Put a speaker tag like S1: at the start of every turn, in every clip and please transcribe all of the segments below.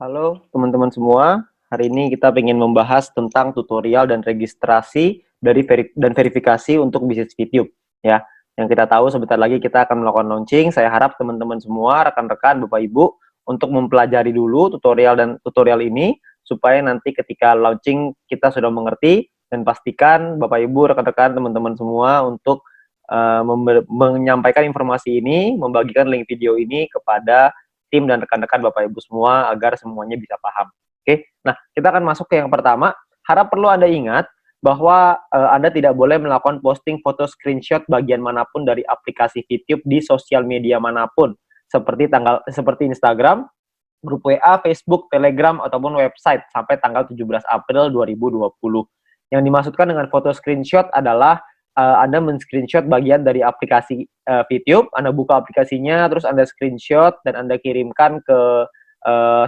S1: Halo teman-teman semua, hari ini kita ingin membahas tentang tutorial dan registrasi dan verifikasi untuk bisnis YouTube ya. Yang kita tahu sebentar lagi kita akan melakukan launching. Saya harap teman-teman semua, rekan-rekan, Bapak Ibu untuk mempelajari dulu tutorial ini supaya nanti ketika launching kita sudah mengerti, dan pastikan Bapak Ibu, rekan-rekan, teman-teman semua untuk menyampaikan informasi ini, membagikan link video ini kepada tim dan rekan-rekan Bapak Ibu semua agar semuanya bisa paham. Oke, nah kita akan masuk ke yang pertama. Harap perlu Anda ingat bahwa Anda tidak boleh melakukan posting foto screenshot bagian manapun dari aplikasi YouTube di sosial media manapun, seperti Instagram, grup WA, Facebook, Telegram, ataupun website sampai tanggal 17 April 2020. Yang dimaksudkan dengan foto screenshot adalah Anda men-screenshot bagian dari aplikasi YouTube, Anda buka aplikasinya, terus Anda screenshot dan Anda kirimkan ke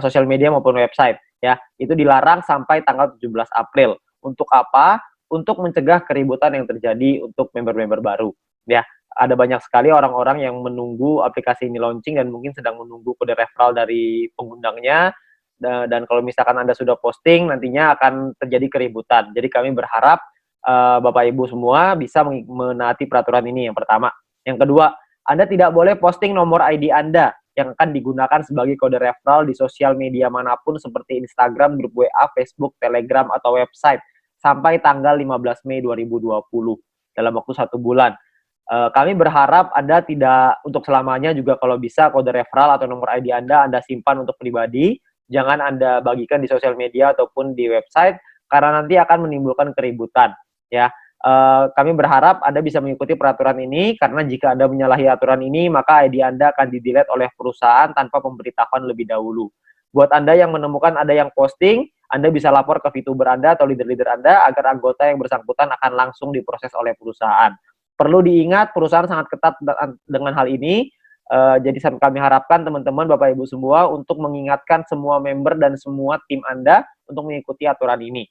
S1: sosial media maupun website. Ya, itu dilarang sampai tanggal 17 April. Untuk apa? Untuk mencegah keributan yang terjadi untuk member-member baru. Ya, ada banyak sekali orang-orang yang menunggu aplikasi ini launching dan mungkin sedang menunggu kode referral dari pengundangnya. Dan kalau misalkan Anda sudah posting, nantinya akan terjadi keributan. Jadi kami berharap Bapak Ibu semua bisa menaati peraturan ini yang pertama. Yang kedua, Anda tidak boleh posting nomor ID Anda yang akan digunakan sebagai kode referral di sosial media manapun seperti Instagram, grup WA, Facebook, Telegram, atau website sampai tanggal 15 Mei 2020 dalam waktu 1 bulan. Kami berharap Anda tidak untuk selamanya juga kalau bisa kode referral atau nomor ID Anda simpan untuk pribadi, jangan Anda bagikan di sosial media ataupun di website karena nanti akan menimbulkan keributan. Ya, kami berharap Anda bisa mengikuti peraturan ini karena jika Anda menyalahi aturan ini maka ID Anda akan di-delete oleh perusahaan tanpa pemberitahuan lebih dahulu. Buat Anda yang menemukan ada yang posting, Anda bisa lapor ke VTuber Anda atau leader-leader Anda agar anggota yang bersangkutan akan langsung diproses oleh perusahaan. Perlu diingat, perusahaan sangat ketat dengan hal ini. Jadi kami harapkan teman-teman, Bapak Ibu semua untuk mengingatkan semua member dan semua tim Anda untuk mengikuti aturan ini.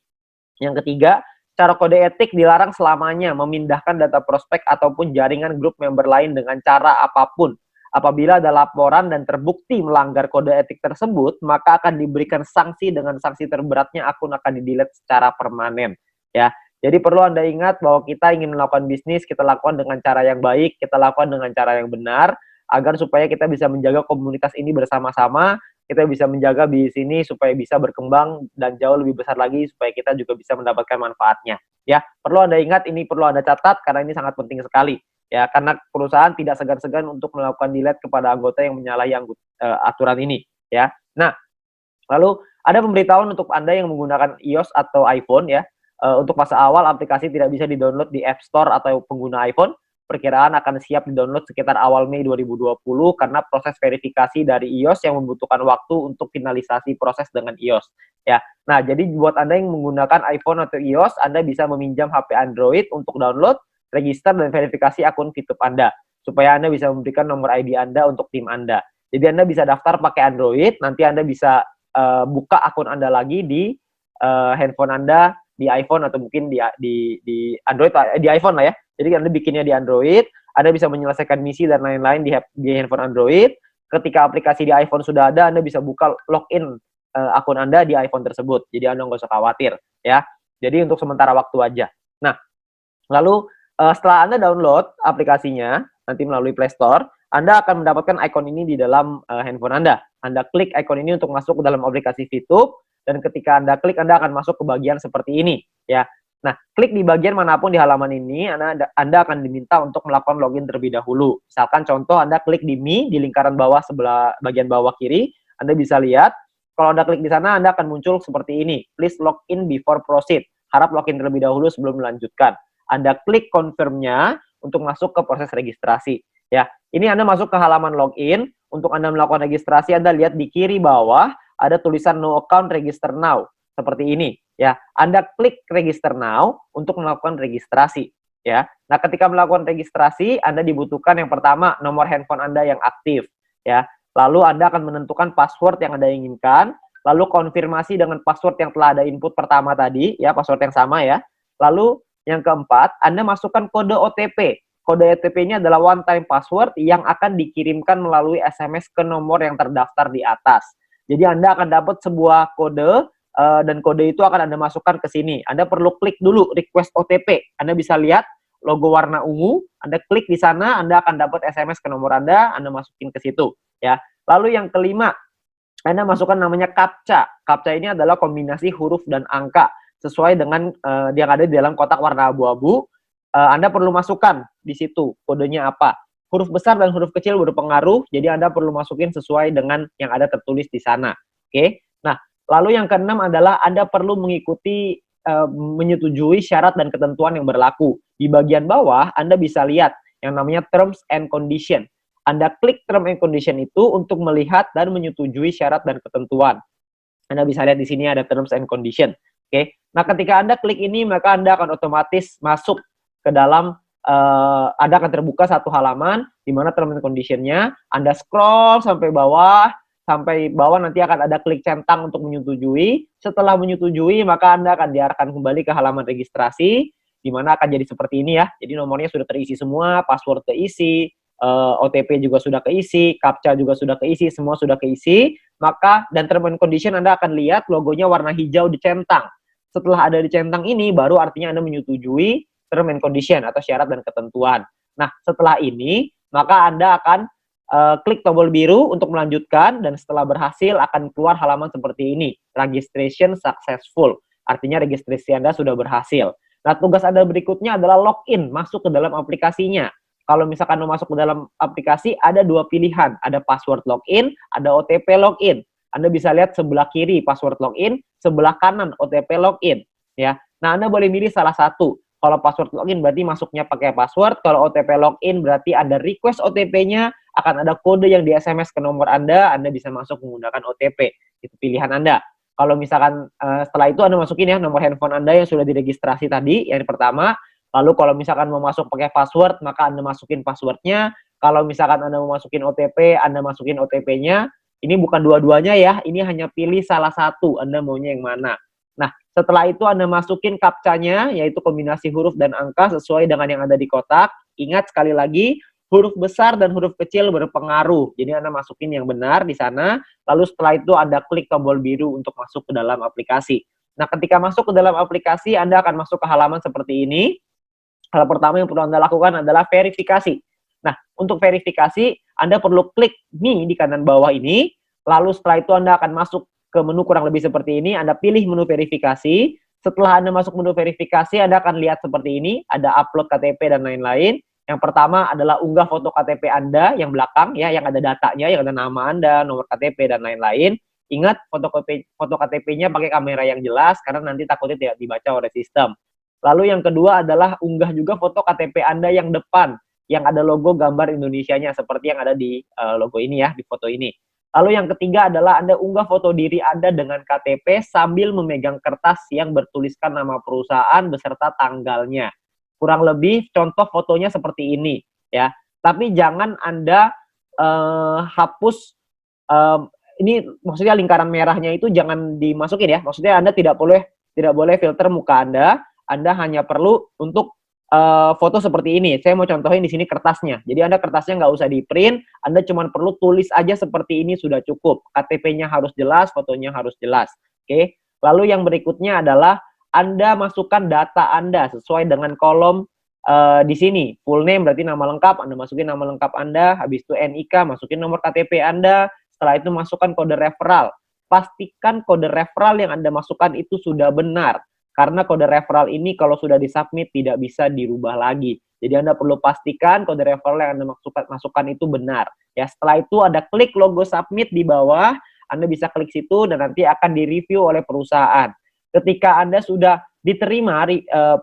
S1: Yang ketiga, cara kode etik dilarang selamanya memindahkan data prospek ataupun jaringan grup member lain dengan cara apapun. Apabila ada laporan dan terbukti melanggar kode etik tersebut, maka akan diberikan sanksi dengan sanksi terberatnya akun akan di-delete secara permanen. Ya, jadi perlu Anda ingat bahwa kita ingin melakukan bisnis, kita lakukan dengan cara yang baik, kita lakukan dengan cara yang benar, agar supaya kita bisa menjaga komunitas ini bersama-sama, kita bisa menjaga bisnis ini supaya bisa berkembang dan jauh lebih besar lagi supaya kita juga bisa mendapatkan manfaatnya. Ya, perlu Anda ingat, ini perlu Anda catat karena ini sangat penting sekali. Ya, karena perusahaan tidak segan-segan untuk melakukan delete kepada anggota yang menyalahi aturan ini. Ya, nah lalu ada pemberitahuan untuk Anda yang menggunakan iOS atau iPhone ya. Untuk masa awal aplikasi tidak bisa di-download di App Store atau pengguna iPhone. Perkiraan akan siap di-download sekitar awal Mei 2020 karena proses verifikasi dari iOS yang membutuhkan waktu untuk finalisasi proses dengan iOS. Ya, nah jadi buat Anda yang menggunakan iPhone atau iOS, Anda bisa meminjam HP Android untuk download, register, dan verifikasi akun VTube Anda supaya Anda bisa memberikan nomor ID Anda untuk tim Anda. Jadi Anda bisa daftar pakai Android, nanti Anda bisa buka akun Anda lagi di handphone Anda di iPhone atau mungkin di Android, di iPhone lah ya. Jadi Anda bikinnya di Android, Anda bisa menyelesaikan misi dan lain-lain di handphone Android. Ketika aplikasi di iPhone sudah ada, Anda bisa buka login akun Anda di iPhone tersebut. Jadi Anda nggak usah khawatir ya. Jadi untuk sementara waktu aja. Nah, lalu setelah Anda download aplikasinya nanti melalui Play Store, Anda akan mendapatkan icon ini di dalam handphone Anda. Anda klik icon ini untuk masuk ke dalam aplikasi VTube, dan ketika Anda klik, Anda akan masuk ke bagian seperti ini ya. Nah, klik di bagian manapun di halaman ini, Anda akan diminta untuk melakukan login terlebih dahulu. Misalkan contoh Anda klik di Me di lingkaran bawah sebelah bagian bawah kiri, Anda bisa lihat kalau Anda klik di sana Anda akan muncul seperti ini. Please log in before proceed. Harap login terlebih dahulu sebelum melanjutkan. Anda klik confirm-nya untuk masuk ke proses registrasi. Ya, ini Anda masuk ke halaman login. Untuk Anda melakukan registrasi, Anda lihat di kiri bawah ada tulisan no account register now. Seperti ini. Ya, Anda klik register now untuk melakukan registrasi. Ya, nah ketika melakukan registrasi, Anda dibutuhkan yang pertama nomor handphone Anda yang aktif. Ya, lalu Anda akan menentukan password yang Anda inginkan, lalu konfirmasi dengan password yang telah Anda input pertama tadi, ya password yang sama ya. Lalu yang keempat, Anda masukkan kode OTP. Kode OTP-nya adalah one time password yang akan dikirimkan melalui SMS ke nomor yang terdaftar di atas. Jadi Anda akan dapat sebuah kode dan kode itu akan Anda masukkan ke sini. Anda perlu klik dulu request OTP. Anda bisa lihat logo warna ungu, Anda klik di sana, Anda akan dapat SMS ke nomor Anda masukin ke situ, ya. Lalu yang kelima, Anda masukkan namanya CAPTCHA. CAPTCHA ini adalah kombinasi huruf dan angka sesuai dengan yang ada di dalam kotak warna abu-abu. Anda perlu masukkan di situ kodenya apa. Huruf besar dan huruf kecil berpengaruh, jadi Anda perlu masukin sesuai dengan yang ada tertulis di sana. Oke. Nah, lalu yang keenam adalah Anda perlu mengikuti menyetujui syarat dan ketentuan yang berlaku. Di bagian bawah Anda bisa lihat yang namanya terms and condition. Anda klik term and condition itu untuk melihat dan menyetujui syarat dan ketentuan. Anda bisa lihat di sini ada terms and condition. Oke. Nah, ketika Anda klik ini, maka Anda akan otomatis masuk ke dalam Anda akan terbuka satu halaman di mana terms and condition-nya. Anda scroll sampai bawah nanti akan ada klik centang untuk menyetujui. Setelah menyetujui, maka Anda akan diarahkan kembali ke halaman registrasi, di mana akan jadi seperti ini ya. Jadi nomornya sudah terisi semua, password keisi, OTP juga sudah keisi, CAPTCHA juga sudah keisi, semua sudah keisi. Maka dan term and condition Anda akan lihat logonya warna hijau dicentang. Setelah ada dicentang ini, baru artinya Anda menyetujui term and condition atau syarat dan ketentuan. Nah, setelah ini, maka Anda akan klik tombol biru untuk melanjutkan, dan setelah berhasil akan keluar halaman seperti ini, registration successful, artinya registrasi Anda sudah berhasil. Nah, tugas Anda berikutnya adalah login, masuk ke dalam aplikasinya. Kalau misalkan mau masuk ke dalam aplikasi, ada dua pilihan, ada password login, ada OTP login. Anda bisa lihat sebelah kiri password login, sebelah kanan OTP login, ya. Nah, Anda boleh milih salah satu. Kalau password login berarti masuknya pakai password, kalau OTP login berarti Anda request OTP-nya, akan ada kode yang di SMS ke nomor Anda bisa masuk menggunakan OTP. Itu pilihan Anda. Kalau misalkan setelah itu Anda masukin ya nomor handphone Anda yang sudah diregistrasi tadi, yang pertama. Lalu kalau misalkan mau masuk pakai password, maka Anda masukin passwordnya. Kalau misalkan Anda mau masukin OTP, Anda masukin OTP-nya. Ini bukan dua-duanya ya, ini hanya pilih salah satu, Anda maunya yang mana. Nah, setelah itu Anda masukin CAPTCHA-nya, yaitu kombinasi huruf dan angka sesuai dengan yang ada di kotak. Ingat sekali lagi, huruf besar dan huruf kecil berpengaruh. Jadi Anda masukin yang benar di sana, lalu setelah itu Anda klik tombol biru untuk masuk ke dalam aplikasi. Nah, ketika masuk ke dalam aplikasi, Anda akan masuk ke halaman seperti ini. Hal pertama yang perlu Anda lakukan adalah verifikasi. Nah, untuk verifikasi, Anda perlu klik nih di kanan bawah ini, lalu setelah itu Anda akan masuk ke menu kurang lebih seperti ini, Anda pilih menu verifikasi. Setelah Anda masuk menu verifikasi, Anda akan lihat seperti ini, ada upload KTP dan lain-lain. Yang pertama adalah unggah foto KTP Anda yang belakang, ya, yang ada datanya, yang ada nama Anda, nomor KTP, dan lain-lain. Ingat, foto KTP-nya pakai kamera yang jelas, karena nanti takutnya tidak dibaca oleh sistem. Lalu yang kedua adalah unggah juga foto KTP Anda yang depan, yang ada logo gambar Indonesianya, seperti yang ada di logo ini ya, di foto ini. Lalu yang ketiga adalah Anda unggah foto diri Anda dengan KTP sambil memegang kertas yang bertuliskan nama perusahaan beserta tanggalnya. Kurang lebih contoh fotonya seperti ini ya. Tapi jangan Anda hapus ini, maksudnya lingkaran merahnya itu jangan dimasukin ya. Maksudnya Anda tidak boleh filter muka Anda. Anda hanya perlu untuk foto seperti ini. Saya mau contohin di sini kertasnya. Jadi Anda kertasnya nggak usah di-print, Anda cuma perlu tulis aja seperti ini sudah cukup. KTP-nya harus jelas, fotonya harus jelas. Oke. Lalu yang berikutnya adalah Anda masukkan data Anda sesuai dengan kolom di sini. Full name berarti nama lengkap, Anda masukin nama lengkap Anda, habis itu NIK, masukin nomor KTP Anda, setelah itu masukkan kode referral. Pastikan kode referral yang Anda masukkan itu sudah benar. Karena kode referral ini kalau sudah disubmit tidak bisa dirubah lagi. Jadi Anda perlu pastikan kode referral yang Anda masukkan itu benar. Ya, setelah itu Anda klik logo submit di bawah, Anda bisa klik situ dan nanti akan direview oleh perusahaan. Ketika Anda sudah diterima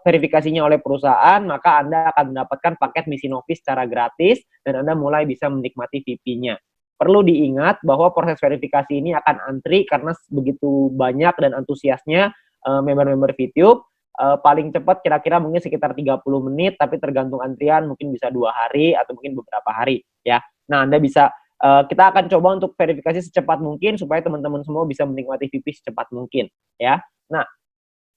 S1: verifikasinya oleh perusahaan, maka Anda akan mendapatkan paket Mission Office secara gratis dan Anda mulai bisa menikmati VP-nya. Perlu diingat bahwa proses verifikasi ini akan antri karena begitu banyak dan antusiasnya member-member VTube. Paling cepat kira-kira mungkin sekitar 30 menit, tapi tergantung antrian mungkin bisa 2 hari atau mungkin beberapa hari ya. Nah, Anda bisa kita akan coba untuk verifikasi secepat mungkin supaya teman-teman semua bisa menikmati VP secepat mungkin ya. Nah,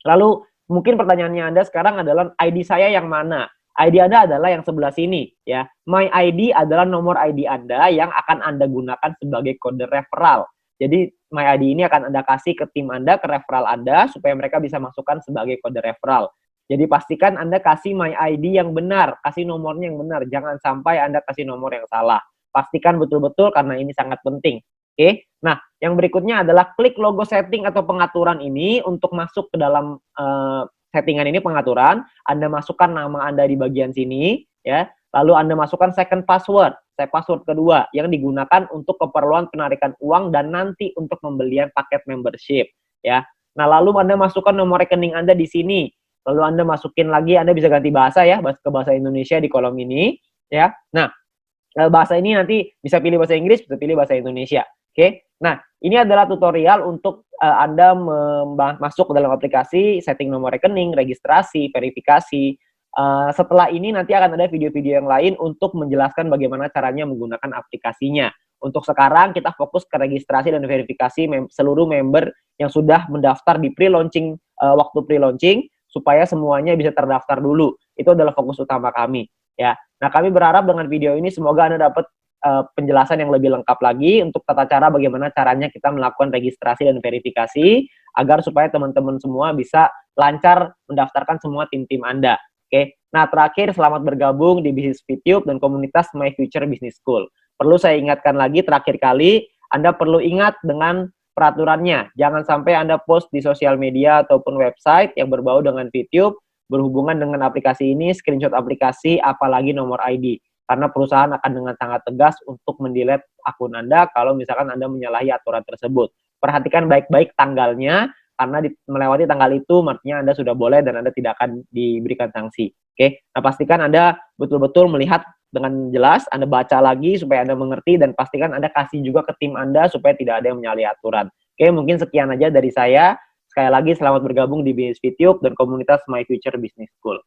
S1: lalu mungkin pertanyaannya Anda sekarang adalah ID saya yang mana? ID Anda adalah yang sebelah sini ya. My ID adalah nomor ID Anda yang akan Anda gunakan sebagai kode referral. Jadi My ID ini akan Anda kasih ke tim Anda, ke referral Anda, supaya mereka bisa masukkan sebagai kode referral. Jadi pastikan Anda kasih My ID yang benar, kasih nomornya yang benar. Jangan sampai Anda kasih nomor yang salah. Pastikan betul-betul karena ini sangat penting. Oke, nah yang berikutnya adalah klik logo setting atau pengaturan ini untuk masuk ke dalam settingan ini pengaturan. Anda masukkan nama Anda di bagian sini, ya. Lalu Anda masukkan second password, password kedua yang digunakan untuk keperluan penarikan uang dan nanti untuk pembelian paket membership, ya. Nah, lalu Anda masukkan nomor rekening Anda di sini. Lalu Anda masukin lagi, Anda bisa ganti bahasa ya, ke bahasa Indonesia di kolom ini, ya. Nah, bahasa ini nanti bisa pilih bahasa Inggris, bisa pilih bahasa Indonesia. Oke, nah ini adalah tutorial untuk Anda masuk ke dalam aplikasi, setting nomor rekening, registrasi, verifikasi. Setelah ini nanti akan ada video-video yang lain untuk menjelaskan bagaimana caranya menggunakan aplikasinya. Untuk sekarang kita fokus ke registrasi dan verifikasi seluruh member yang sudah mendaftar di pre-launching, waktu pre-launching, supaya semuanya bisa terdaftar dulu. Itu adalah fokus utama kami. Ya, nah kami berharap dengan video ini semoga Anda dapat penjelasan yang lebih lengkap lagi untuk tata cara bagaimana caranya kita melakukan registrasi dan verifikasi agar supaya teman-teman semua bisa lancar mendaftarkan semua tim-tim Anda. Oke, nah terakhir selamat bergabung di Bisnis VTube dan komunitas My Future Business School. Perlu saya ingatkan lagi terakhir kali, Anda perlu ingat dengan peraturannya. Jangan sampai Anda post di sosial media ataupun website yang berbau dengan VTube berhubungan dengan aplikasi ini, screenshot aplikasi, apalagi nomor ID. Karena perusahaan akan dengan sangat tegas untuk mendelete akun Anda kalau misalkan Anda menyalahi aturan tersebut. Perhatikan baik-baik tanggalnya, karena melewati tanggal itu artinya Anda sudah boleh dan Anda tidak akan diberikan sanksi. Oke, nah pastikan Anda betul-betul melihat dengan jelas, Anda baca lagi supaya Anda mengerti, dan pastikan Anda kasih juga ke tim Anda supaya tidak ada yang menyalahi aturan. Oke, mungkin sekian aja dari saya. Sekali lagi selamat bergabung di Bisnis VTube dan komunitas My Future Business School.